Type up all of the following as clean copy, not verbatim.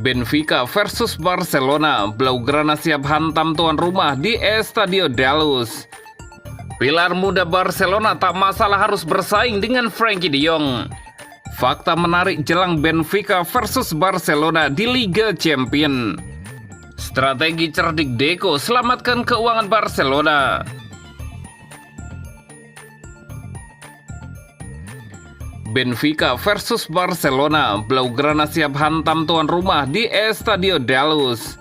Benfica versus Barcelona, Blaugrana siap hantam tuan rumah di Estadio da Luz. Pilar muda Barcelona tak masalah harus bersaing dengan Frenkie de Jong. Fakta menarik jelang Benfica versus Barcelona di Liga Champions. Strategi cerdik Deco selamatkan keuangan Barcelona. Benfica versus Barcelona, Blaugrana siap hantam tuan rumah di Estadio da Luz.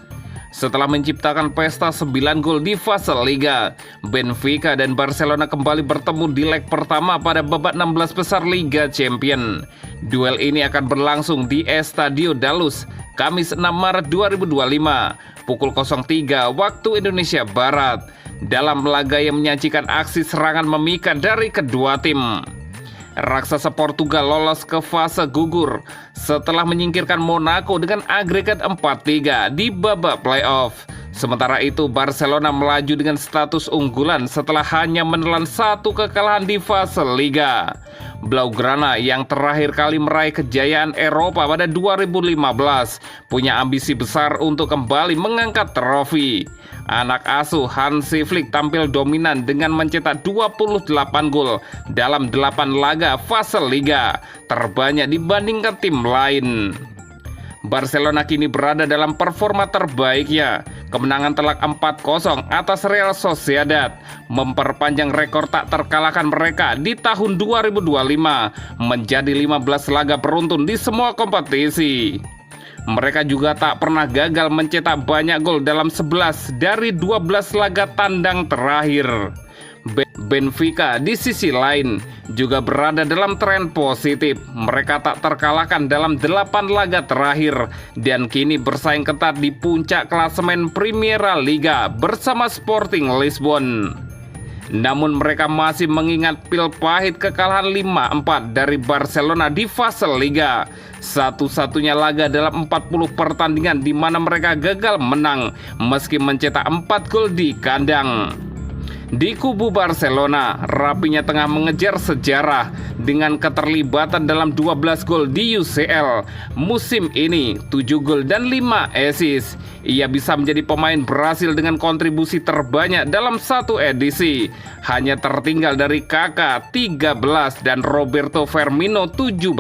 Setelah menciptakan pesta 9 gol di fase Liga, Benfica dan Barcelona kembali bertemu di leg pertama pada babak 16 besar Liga Champions. Duel ini akan berlangsung di Estadio da Luz, Kamis 6 Maret 2025, pukul 03 waktu Indonesia Barat, dalam laga yang menyajikan aksi serangan memikat dari kedua tim. Raksasa Portugal lolos ke fase gugur setelah menyingkirkan Monaco dengan agregat 4-3 di babak playoff. Sementara itu Barcelona melaju dengan status unggulan setelah hanya menelan satu kekalahan di fase Liga. Blaugrana yang terakhir kali meraih kejayaan Eropa pada 2015 punya ambisi besar untuk kembali mengangkat trofi. Anak asuh Hansi Flick tampil dominan dengan mencetak 28 gol dalam 8 laga fase Liga, terbanyak dibandingkan tim lain. Barcelona kini berada dalam performa terbaiknya. Kemenangan telak 4-0 atas Real Sociedad memperpanjang rekor tak terkalahkan mereka di tahun 2025 menjadi 15 laga beruntun di semua kompetisi. Mereka juga tak pernah gagal mencetak banyak gol dalam 11 dari 12 laga tandang terakhir. Benfica di sisi lain juga berada dalam tren positif. Mereka tak terkalahkan dalam 8 laga terakhir dan kini bersaing ketat di puncak klasemen Primeira Liga bersama Sporting Lisbon. Namun mereka masih mengingat pil pahit kekalahan 5-4 dari Barcelona di fase Liga. Satu-satunya laga dalam 40 pertandingan di mana mereka gagal menang meski mencetak 4 gol di kandang. Di kubu Barcelona, rapinya tengah mengejar sejarah dengan keterlibatan dalam 12 gol di UCL. Musim ini 7 gol dan 5 assist. Ia bisa menjadi pemain Brasil dengan kontribusi terbanyak dalam satu edisi. Hanya tertinggal dari Kaká 13 dan Roberto Firmino 17.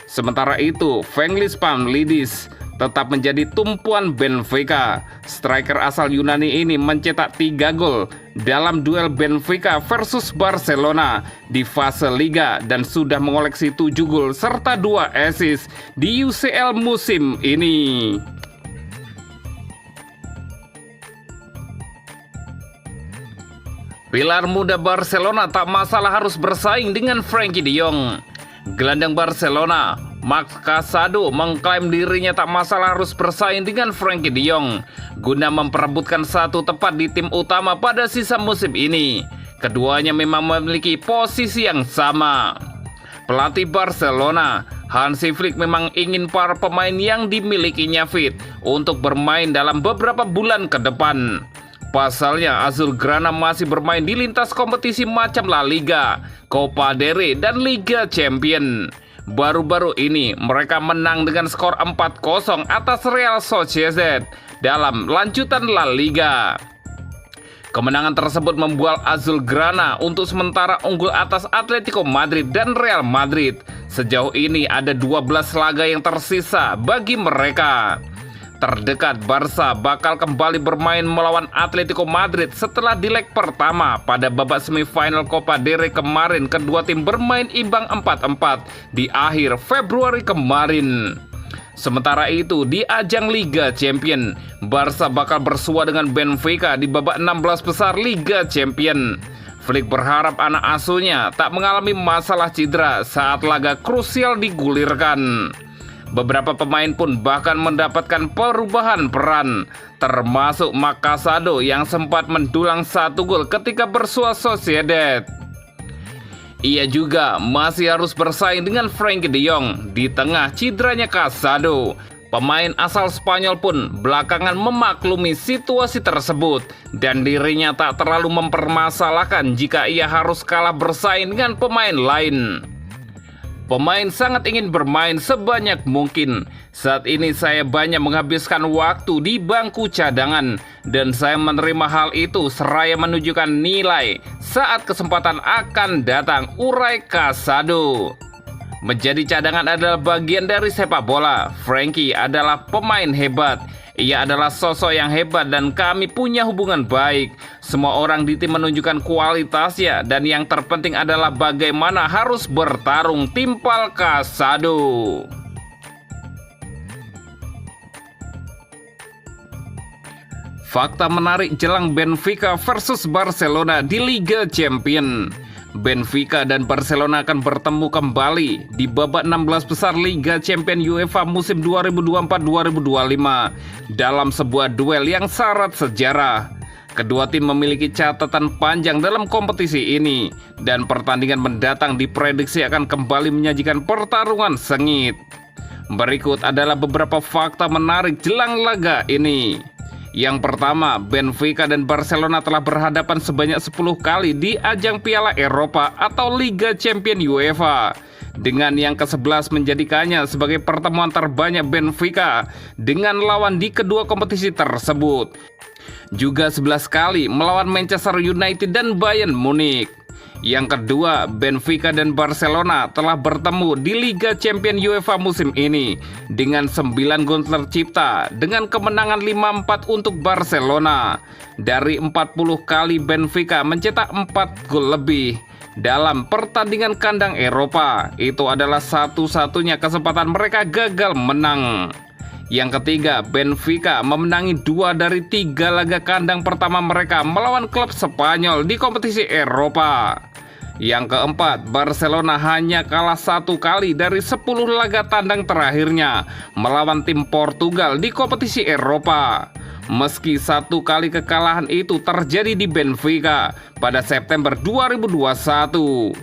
Sementara itu, Fenglis Pamlidis tetap menjadi tumpuan Benfica. Striker asal Yunani ini mencetak 3 gol dalam duel Benfica versus Barcelona di fase Liga dan sudah mengoleksi 7 gol serta 2 assist di UCL musim ini. Pilar muda Barcelona tak masalah harus bersaing dengan Frenkie de Jong. Gelandang Barcelona, Marc Casado, mengklaim dirinya tak masalah harus bersaing dengan Frenkie de Jong guna memperebutkan satu tempat di tim utama pada sisa musim ini. Keduanya memang memiliki posisi yang sama. Pelatih Barcelona, Hansi Flick, memang ingin para pemain yang dimilikinya fit untuk bermain dalam beberapa bulan ke depan. Pasalnya, Azulgrana masih bermain di lintas kompetisi macam La Liga, Copa del Rey, dan Liga Champions. Baru-baru ini mereka menang dengan skor 4-0 atas Real Sociedad dalam lanjutan La Liga. Kemenangan tersebut membuat Azulgrana untuk sementara unggul atas Atletico Madrid dan Real Madrid. Sejauh ini ada 12 laga yang tersisa bagi mereka. Terdekat, Barca bakal kembali bermain melawan Atletico Madrid setelah di leg pertama pada babak semifinal Copa del Rey kemarin. Kedua tim bermain imbang 4-4 di akhir Februari kemarin. Sementara itu di ajang Liga Champions, Barca bakal bersua dengan Benfica di babak 16 besar Liga Champions. Flick berharap anak asuhnya tak mengalami masalah cedera saat laga krusial digulirkan. Beberapa pemain pun bahkan mendapatkan perubahan peran, termasuk Marc Casado yang sempat mendulang 1 gol ketika bersua Sociedad. Ia juga masih harus bersaing dengan Frenkie de Jong di tengah cederanya Casado. Pemain asal Spanyol pun belakangan memaklumi situasi tersebut dan dirinya tak terlalu mempermasalahkan jika ia harus kalah bersaing dengan pemain lain. Pemain sangat ingin bermain sebanyak mungkin. Saat ini saya banyak menghabiskan waktu di bangku cadangan dan saya menerima hal itu seraya menunjukkan nilai saat kesempatan akan datang, urai Casado. Menjadi cadangan adalah bagian dari sepak bola. Frankie adalah pemain hebat. Ia adalah sosok yang hebat dan kami punya hubungan baik. Semua orang di tim menunjukkan kualitasnya dan yang terpenting adalah bagaimana harus bertarung, timpal Casado. Fakta menarik jelang Benfica versus Barcelona di Liga Champions. Benfica dan Barcelona akan bertemu kembali di babak 16 besar Liga Champions UEFA musim 2024-2025 dalam sebuah duel yang syarat sejarah. Kedua tim memiliki catatan panjang dalam kompetisi ini dan pertandingan mendatang diprediksi akan kembali menyajikan pertarungan sengit. Berikut adalah beberapa fakta menarik jelang laga ini. Yang pertama, Benfica dan Barcelona telah berhadapan sebanyak 10 kali di ajang Piala Eropa atau Liga Champions UEFA, dengan yang ke-11 menjadikannya sebagai pertemuan terbanyak Benfica dengan lawan di kedua kompetisi tersebut. Juga 11 kali melawan Manchester United dan Bayern Munich. Yang kedua, Benfica dan Barcelona telah bertemu di Liga Champions UEFA musim ini dengan 9 gol tercipta dengan kemenangan 5-4 untuk Barcelona. Dari 40 kali Benfica mencetak 4 gol lebih dalam pertandingan kandang Eropa. Itu adalah satu-satunya kesempatan mereka gagal menang. Yang ketiga, Benfica memenangi 2 dari 3 laga kandang pertama mereka melawan klub Spanyol di kompetisi Eropa. Yang keempat, Barcelona hanya kalah 1 kali dari 10 laga tandang terakhirnya melawan tim Portugal di kompetisi Eropa. Meski 1 kali kekalahan itu terjadi di Benfica pada September 2021.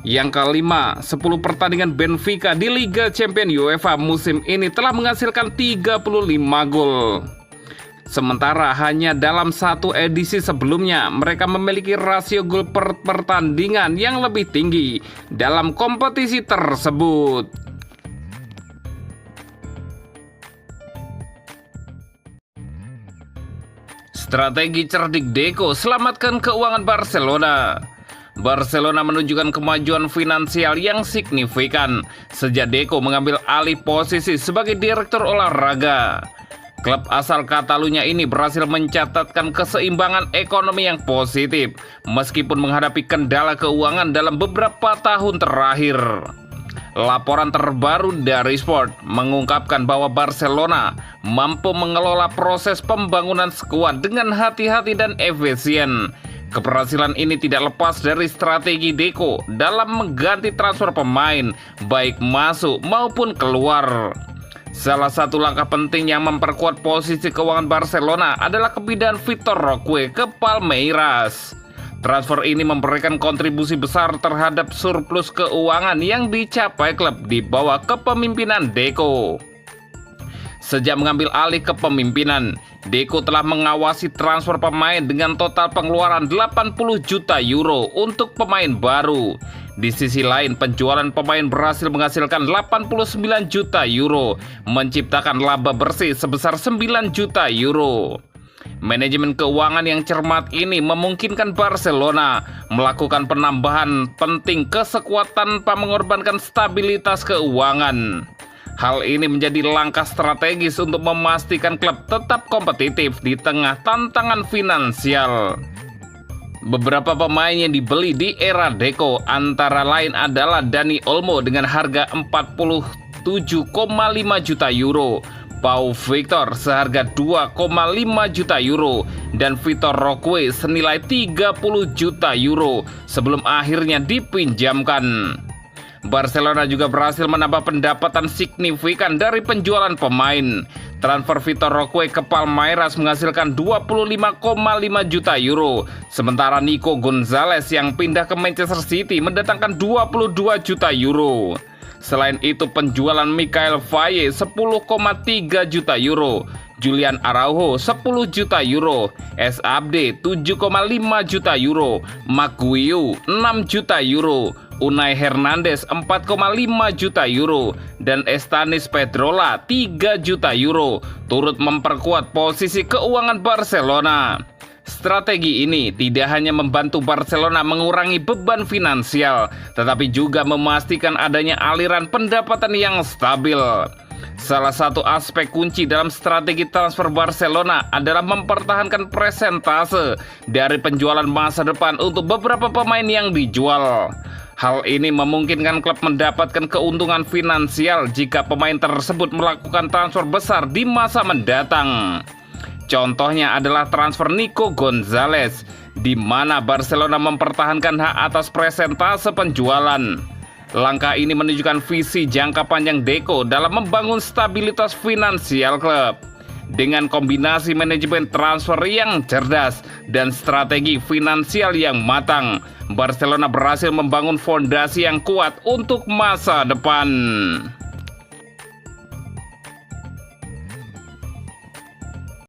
Yang kelima, 10 pertandingan Benfica di Liga Champions UEFA musim ini telah menghasilkan 35 gol. Sementara hanya dalam 1 edisi sebelumnya mereka memiliki rasio gol per pertandingan yang lebih tinggi dalam kompetisi tersebut. Strategi cerdik Deco selamatkan keuangan Barcelona. Barcelona menunjukkan kemajuan finansial yang signifikan sejak Deco mengambil alih posisi sebagai direktur olahraga. Klub asal Catalunya ini berhasil mencatatkan keseimbangan ekonomi yang positif meskipun menghadapi kendala keuangan dalam beberapa tahun terakhir. Laporan terbaru dari Sport mengungkapkan bahwa Barcelona mampu mengelola proses pembangunan skuad dengan hati-hati dan efisien. Keberhasilan ini tidak lepas dari strategi Deco dalam mengganti transfer pemain baik masuk maupun keluar. Salah satu langkah penting yang memperkuat posisi keuangan Barcelona adalah kepindahan Vitor Roque ke Palmeiras. Transfer ini memberikan kontribusi besar terhadap surplus keuangan yang dicapai klub di bawah kepemimpinan Deco. Sejak mengambil alih kepemimpinan, Deco telah mengawasi transfer pemain dengan total pengeluaran 80 juta euro untuk pemain baru. Di sisi lain, penjualan pemain berhasil menghasilkan 89 juta euro, menciptakan laba bersih sebesar 9 juta euro. Manajemen keuangan yang cermat ini memungkinkan Barcelona melakukan penambahan penting ke skuad tanpa mengorbankan stabilitas keuangan. Hal ini menjadi langkah strategis untuk memastikan klub tetap kompetitif di tengah tantangan finansial. Beberapa pemain yang dibeli di era Deco antara lain adalah Dani Olmo dengan harga 47,5 juta euro, Pau Victor seharga 2,5 juta euro, dan Vitor Roque senilai 30 juta euro sebelum akhirnya dipinjamkan. Barcelona juga berhasil menambah pendapatan signifikan dari penjualan pemain. Transfer Vitor Roque ke Palmeiras menghasilkan 25,5 juta euro, sementara Nico Gonzalez yang pindah ke Manchester City mendatangkan 22 juta euro. Selain itu, penjualan Michael Faye 10,3 juta euro, Julian Araujo 10 juta euro, SABD 7,5 juta euro, Maguiu 6 juta euro, Unai Hernandez 4,5 juta euro, dan Estanis Pedrola 3 juta euro, turut memperkuat posisi keuangan Barcelona. Strategi ini tidak hanya membantu Barcelona mengurangi beban finansial, tetapi juga memastikan adanya aliran pendapatan yang stabil. Salah satu aspek kunci dalam strategi transfer Barcelona adalah mempertahankan persentase dari penjualan masa depan untuk beberapa pemain yang dijual. Hal ini memungkinkan klub mendapatkan keuntungan finansial jika pemain tersebut melakukan transfer besar di masa mendatang. Contohnya adalah transfer Nico Gonzalez, di mana Barcelona mempertahankan hak atas persentase penjualan. Langkah ini menunjukkan visi jangka panjang Deco dalam membangun stabilitas finansial klub. Dengan kombinasi manajemen transfer yang cerdas dan strategi finansial yang matang, Barcelona berhasil membangun fondasi yang kuat untuk masa depan.